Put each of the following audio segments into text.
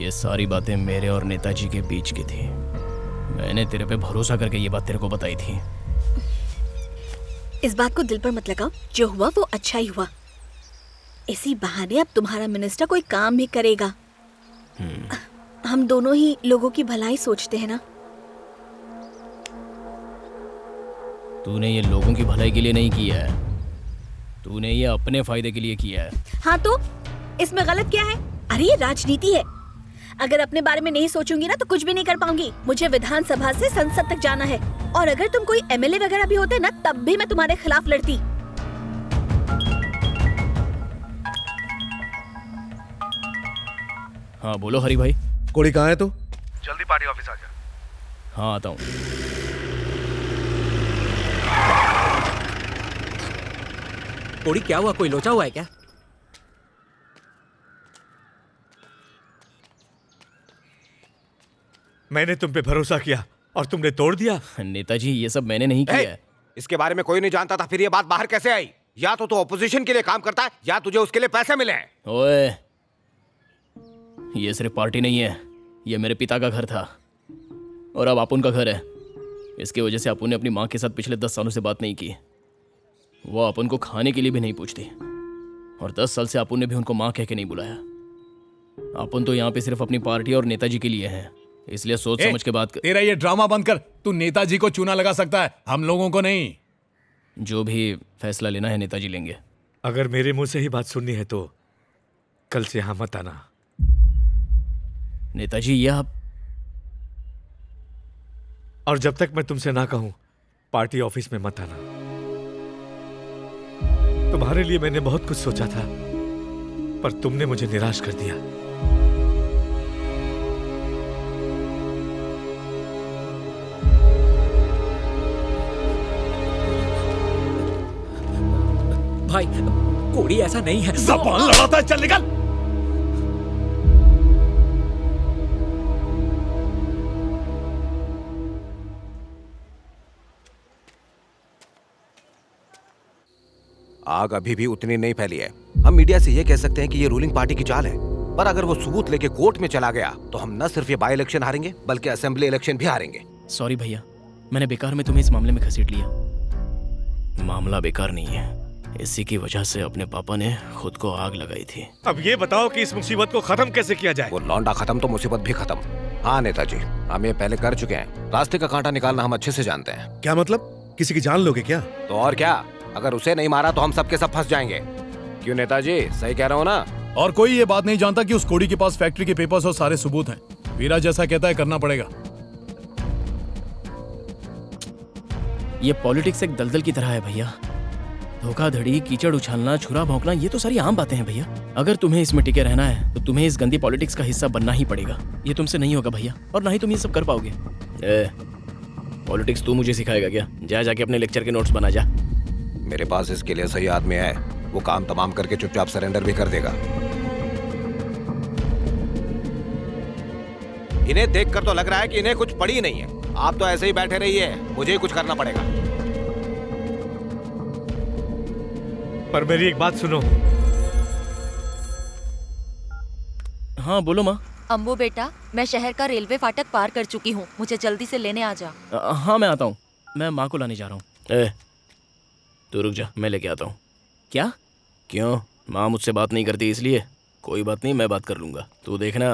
ये सारी बातें मेरे और नेताजी के बीच की थी। मैंने तेरे पे भरोसा करके ये बात तेरे को बताई थी। इस बात को दिल पर मत लगाओ, जो हुआ वो अच्छा ही हुआ। इसी बहाने अब तुम्हारा मिनिस्टर कोई काम भी करेगा। हम दोनों ही लोगों की भलाई सोचते हैं ना। तूने ये लोगों की भलाई के लिए नहीं किया है, तूने ये अपने फायदे के लिए किया है। हाँ तो इसमें गलत क्या है? अरे ये राजनीति है। अगर अपने बारे में नहीं सोचूंगी ना तो कुछ भी नहीं कर पाऊंगी। मुझे विधानसभा से संसद तक जाना है, और अगर तुम कोई एमएलए वगैरह भी होते ना तब भी मैं तुम्हारे खिलाफ लड़ती। हाँ बोलो हरी भाई। कोड़ी कहाँ है तू? जल्दी पार्टी ऑफिस आ जा। हाँ आता हूँ। कोड़ी क्या हुआ, कोई लोचा हुआ है क्या? मैंने तुम पे भरोसा किया और तुमने तोड़ दिया। नेताजी ये सब मैंने नहीं किया है। इसके बारे में कोई नहीं जानता था, फिर ये बात बाहर कैसे आई? या तो तू ऑपोजिशन के लिए काम करता है या तुझे उसके लिए पैसे मिले हैं। ओए, ये सिर्फ पार्टी नहीं है, ये मेरे पिता का घर था और अब अपुन का घर है। इसकी वजह से अपुन ने अपनी माँ के साथ पिछले 10 सालों से बात नहीं की। वो अपुन को खाने के लिए भी नहीं पूछती, और 10 साल से अपुन ने भी उनको माँ कह के नहीं बुलाया। अपुन तो यहाँ पे सिर्फ अपनी पार्टी और नेताजी के लिए है, इसलिए सोच समझ के बात कर। तेरा ये ड्रामा बंद कर। तू नेताजी को चूना लगा सकता है, हम लोगों को नहीं। जो भी फैसला लेना है नेताजी लेंगे। अगर मेरे मुंह से ही बात सुननी है तो कल से यहाँ मत आना। नेताजी ये आप। और जब तक मैं तुमसे ना कहूं पार्टी ऑफिस में मत आना। तुम्हारे लिए मैंने बहुत कुछ सोचा था, पर तुमने मुझे निराश कर दिया। भाई कोड़ी ऐसा नहीं है। ज़बान लड़ाता है, चल निकल। आग अभी भी उतनी नहीं फैली है। हम मीडिया से ये कह सकते हैं कि ये रूलिंग पार्टी की चाल है, पर अगर वो सबूत लेके कोर्ट में चला गया तो हम न सिर्फ ये बाई इलेक्शन हारेंगे बल्कि असेंबली इलेक्शन भी हारेंगे। सॉरी भैया, मैंने बेकार में तुम्हें इस मामले में घसीट लिया। मामला बेकार नहीं है, इसी की वजह से अपने पापा ने खुद को आग लगाई थी। अब ये बताओ कि इस मुसीबत को खत्म कैसे किया जाए? वो लौंडा खत्म तो मुसीबत भी खत्म। हाँ नेताजी, हम ये पहले कर चुके हैं। रास्ते का कांटा निकालना हम अच्छे से जानते हैं। क्या मतलब? किसी की जान लोगे क्या? तो और क्या, अगर उसे नहीं मारा तो हम सबके सब फंस जाएंगे। क्यों नेताजी, सही कह रहा हूँ ना? और कोई ये बात नहीं जानता कि उस कोड़ी के पास फैक्ट्री के पेपर्स और सारे सबूत हैं। वीरा जैसा कहता है करना पड़ेगा। ये पॉलिटिक्स एक दलदल की तरह है भैया। धोखाधड़ी, कीचड़ उछालना, छुरा भौंकना, ये तो सारी आम बातें हैं भैया। अगर तुम्हें इसमें टिके रहना है तो तुम्हें इस गंदी पॉलिटिक्स का हिस्सा बनना ही पड़ेगा। ये तुमसे नहीं होगा भैया, और ना ही तुम ये सब कर पाओगे। पॉलिटिक्स तू मुझे सिखाएगा क्या? जा जाके अपने लेक्चर के नोट्स बना जा। मेरे पास इसके लिए सही आदमी है, वो काम तमाम करके चुपचाप सरेंडर भी कर देगा। इन्हें देखकर तो लग रहा है कि इन्हें कुछ पड़ी नहीं है। आप तो ऐसे ही बैठे रहिए, मुझे ही कुछ करना पड़ेगा। पर मेरी एक बात सुनो। हाँ बोलो माँ। अम्बू बेटा, मैं शहर का रेलवे फाटक पार कर चुकी हूँ, मुझे जल्दी से लेने आ जा। हाँ मैं आता हूँ, मैं माँ को लाने जा रहा हूँ। तू रुक जा, मैं लेके आता हूँ। क्या? क्यों? माँ मुझसे बात नहीं करती इसलिए? कोई बात नहीं, मैं बात कर लूँगा। तू देखना,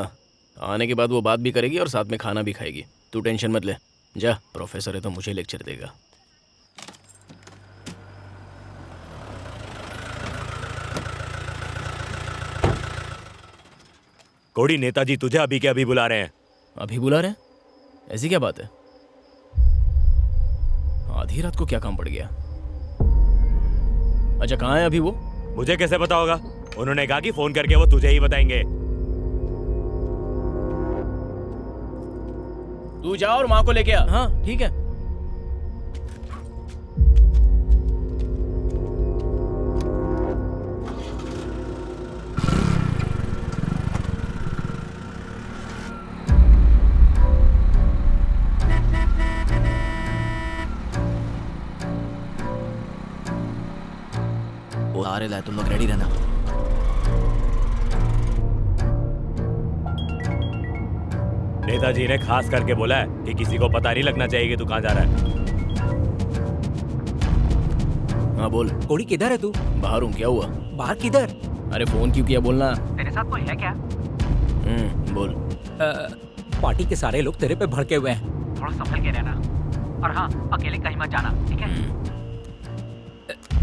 आने के बाद वो बात भी करेगी और साथ में खाना भी खाएगी। तू टेंशन मत ले। जा, प्रोफेसर है तो मुझे लेक्चर देगा। कोड़ी, नेताजी तुझे अभी के अभी बुला रहे हैं। अभी बुला रहे हैं? ऐसी क्या बात है? आधी रात को क्या काम पड़ गया? अच्छा, कहाँ है अभी वो? मुझे कैसे पता होगा? उन्होंने कहा कि फोन करके वो तुझे ही बताएंगे। तू जा और माँ को लेके आ। हाँ ठीक है। वो आ रहे, तुम लोग रेडी रहना। नेताजी ने खास करके बोला है कि किसी को पता नहीं लगना चाहिए कि तू कहाँ जा रहा है। हाँ बोल। कोड़ी किधर है तू? बाहर हूँ, क्या हुआ? बाहर किधर? अरे फोन क्यों किया, बोलना। तेरे साथ कोई है क्या? बोल। पार्टी के सारे लोग तेरे पे भड़के हुए हैं। थोड़ा संभल के रहना, और हाँ, अकेले कहीं मत जाना, ठीक है?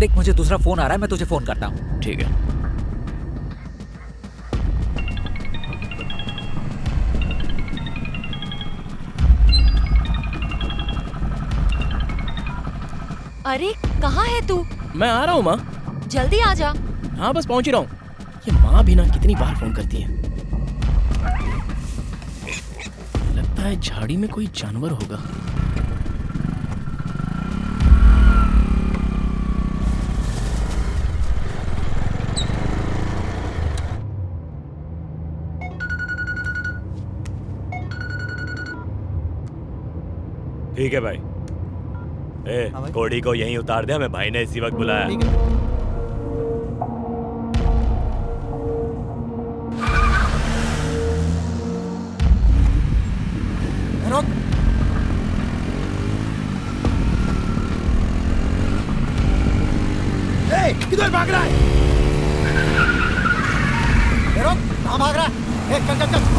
देख, मुझे दूसरा फोन आ रहा है, मैं तुझे फोन करता हूँ। ठीक है। अरे कहाँ है तू? मैं आ रहा हूँ माँ। जल्दी आ जा। हाँ बस पहुंच ही रहा हूँ। ये माँ भी ना कितनी बार फोन करती है। लगता है झाड़ी में कोई जानवर होगा। ठीक है भाई। कोड़ी को यहीं उतार दे, हमें भाई ने इसी वक्त बुलाया। किधर भाग रहा है? कहाँ भाग रहा है? चल चल चल।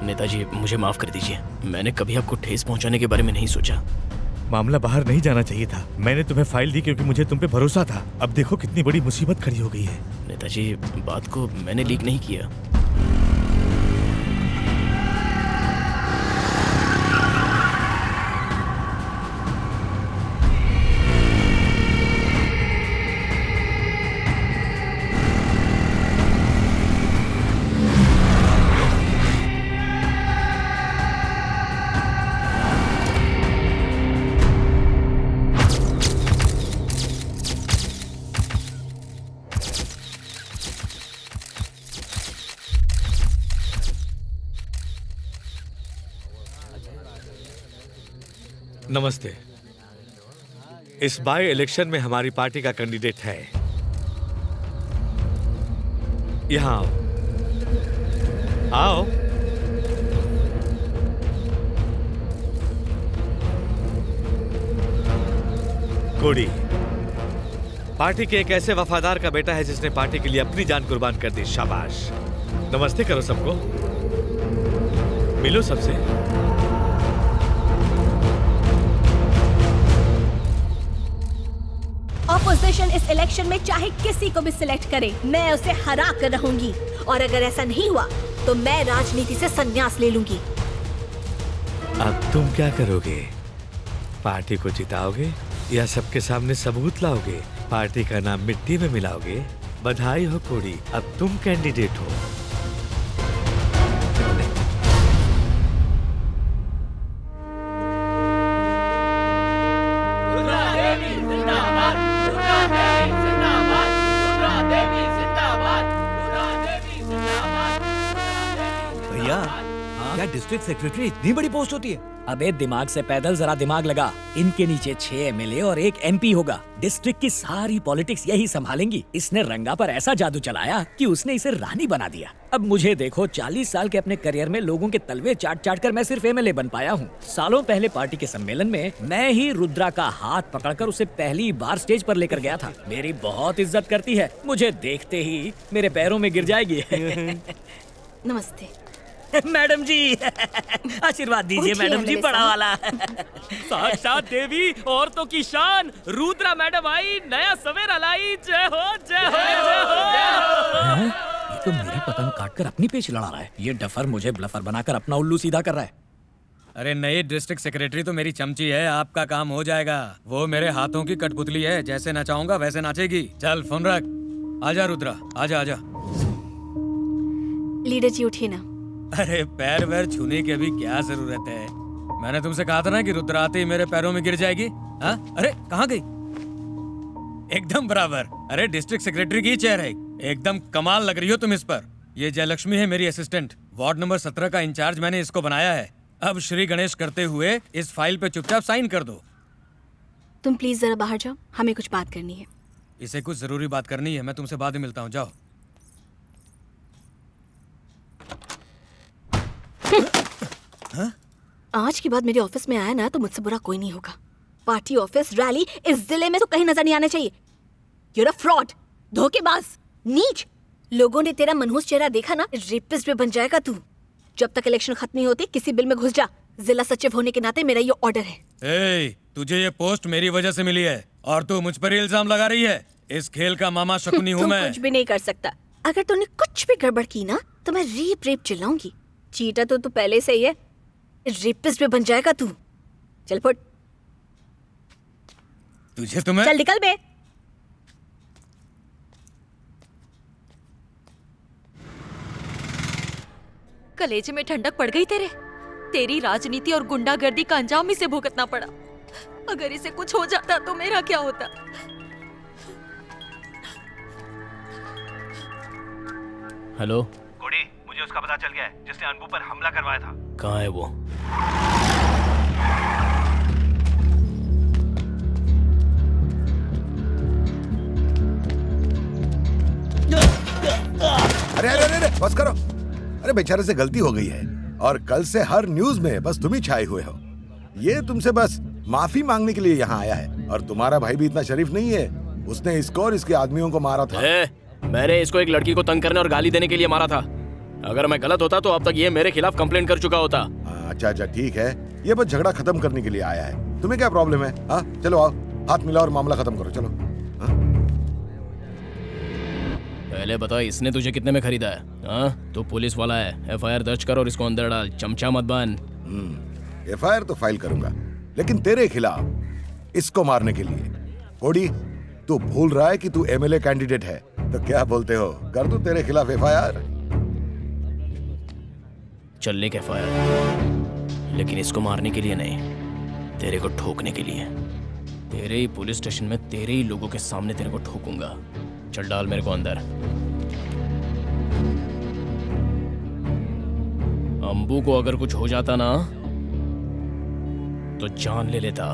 नेताजी मुझे माफ कर दीजिए, मैंने कभी आपको ठेस पहुंचाने के बारे में नहीं सोचा। मामला बाहर नहीं जाना चाहिए था। मैंने तुम्हें फाइल दी क्योंकि मुझे तुम पे भरोसा था। अब देखो कितनी बड़ी मुसीबत खड़ी हो गई है। नेताजी बात को मैंने लीक नहीं किया। नमस्ते। इस बाय इलेक्शन में हमारी पार्टी का कैंडिडेट है। यहाँ आओ। आओ। कोड़ी पार्टी के एक ऐसे वफादार का बेटा है जिसने पार्टी के लिए अपनी जान कुर्बान कर दी। शाबाश। नमस्ते करो सबको, मिलो सबसे। ऑपोजिशन इस इलेक्शन में चाहे किसी को भी सिलेक्ट करे, मैं उसे हरा कर रहूंगी। और अगर ऐसा नहीं हुआ तो मैं राजनीति से संन्यास ले लूंगी। अब तुम क्या करोगे? पार्टी को जिताओगे या सबके सामने सबूत लाओगे? पार्टी का नाम मिट्टी में मिलाओगे? बधाई हो कोड़ी, अब तुम कैंडिडेट हो। क्या डिस्ट्रिक्ट सेक्रेटरी इतनी बड़ी पोस्ट होती है? अबे दिमाग से पैदल जरा दिमाग लगा। इनके नीचे 6 एमएलए और 1 एमपी होगा। डिस्ट्रिक्ट की सारी पॉलिटिक्स यही संभालेंगी। इसने रंगा पर ऐसा जादू चलाया कि उसने इसे रानी बना दिया। अब मुझे देखो, 40 साल के अपने करियर में लोगों के तलवे चाट चाट कर मैं सिर्फ एमएलए बन पाया हूँ। सालों पहले पार्टी के सम्मेलन में मैं ही रुद्रा का हाथ पकड़कर उसे पहली बार स्टेज पर लेकर गया था। मेरी बहुत इज्जत करती है, मुझे देखते ही मेरे पैरों में गिर जाएगी। नमस्ते मैडम जी, आशीर्वाद दीजिए मैडम जी, बड़ा वाला। साक्षात देवी औरतों की शान रुद्रा मैडम आई, नया सवेरा लाई। जय हो जय हो जय हो। तो मेरी पतंग काटकर अपनी पेच लड़ा रहा है। ये डफर मुझे ब्लफर बनाकर अपना उल्लू सीधा कर रहा है। अरे नई डिस्ट्रिक्ट सेक्रेटरी तो मेरी चमची है, आपका काम हो जाएगा। वो मेरे हाथों की कठपुतली है, जैसे नचाऊंगा वैसे नाचेगी। चल फोन रख। आजा रुद्रा, आजा आजा। लीडर जी उठिए ना। अरे पैर वैर छूने की अभी क्या जरूरत है? मैंने तुमसे कहा था ना कि रुद्रा आते ही मेरे पैरों में गिर जाएगी। हाँ, अरे कहाँ गई? एकदम बराबर। अरे डिस्ट्रिक्ट सेक्रेटरी की चेयर है, एकदम कमाल लग रही हो तुम इस पर। ये जयलक्ष्मी है मेरी असिस्टेंट, वार्ड नंबर 17 का इंचार्ज मैंने इसको बनाया है। अब श्री गणेश करते हुए इस फाइल पे चुपचाप साइन कर दो। तुम प्लीज जरा बाहर जाओ, हमें कुछ बात करनी है। इसे कुछ जरूरी बात करनी है, मैं तुमसे बाद में मिलता हूँ, जाओ। आज के बाद मेरे ऑफिस में आया ना तो मुझसे बुरा कोई नहीं होगा। पार्टी ऑफिस रैली इस जिले में तो कहीं नजर नहीं आना चाहिए। You're a fraud, धोखेबाज, नीच। लोगों ने तेरा मनहूस चेहरा देखा ना, रेपिस्ट भी बन जाएगा तू। जब तक इलेक्शन खत्म नहीं होती किसी बिल में घुस जा। जिला सचिव होने के नाते मेरा ये ऑर्डर है। ए, तुझे ये पोस्ट मेरी वजह से मिली है और तू मुझ पर इल्जाम लगा रही है। इस खेल का मामा शकुनी हूँ तू मैं। कुछ भी नहीं कर सकता। अगर तूने कुछ भी गड़बड़ की ना तो मैं रेप रेप चिल्लाऊंगी। चीटा तो तू पहले से ही है, रेपिस्ट भी बन जाएगा तू। चल फुट, तुझे तुम्हें चल निकल बे। कलेजे में ठंडक पड़ गई तेरे। तेरी राजनीति और गुंडागर्दी का अंजाम इसे भुगतना पड़ा। अगर इसे कुछ हो जाता तो मेरा क्या होता? हेलो, कोडी, मुझे उसका पता चल गया है जिसने अनबू पर हमला करवाया था। कहाँ है वो? अरे अरे अरे बस करो। अरे बेचारे से गलती हो गई है और कल से हर न्यूज में बस तुम ही छाए हुए हो। ये तुमसे बस माफी मांगने के लिए यहाँ आया है। और तुम्हारा भाई भी इतना शरीफ नहीं है, उसने इसको और इसके आदमियों को मारा था। मैंने इसको एक लड़की को तंग करने और गाली देने के लिए मारा था। अगर मैं गलत होता तो अब तक ये मेरे खिलाफ कंप्लेंट कर चुका होता। अच्छा अच्छा ठीक है, ये बस झगड़ा खत्म करने के लिए आया है। तुम्हें क्या प्रॉब्लम है? हाँ चलो आओ, हाथ मिलाओ और मामला खत्म करो। चलो। पहले बता, इसने तुझे कितने में खरीदा है? हाँ, तू पुलिस वाला है, FIR दर्ज कर और इसको अंदर डाल। चमचा मत बन। FIR तो फाइल करूंगा, लेकिन तेरे खिलाफ इसको मारने के लिए। कोडी, तू भूल रहा है कि तू MLA कैंडिडेट है, तो क्या बोलते हो, कर दूं तेरे खिलाफ FIR? चलने के FIR, लेकिन इसको मारने के लिए नहीं, तेरे को ठोकने के लिए। तेरे ही पुलिस स्टेशन में तेरे ही लोगों के सामने तेरे को ठोकूंगा। चल डाल मेरे को अंदर। अंबू को अगर कुछ हो जाता ना तो जान ले लेता।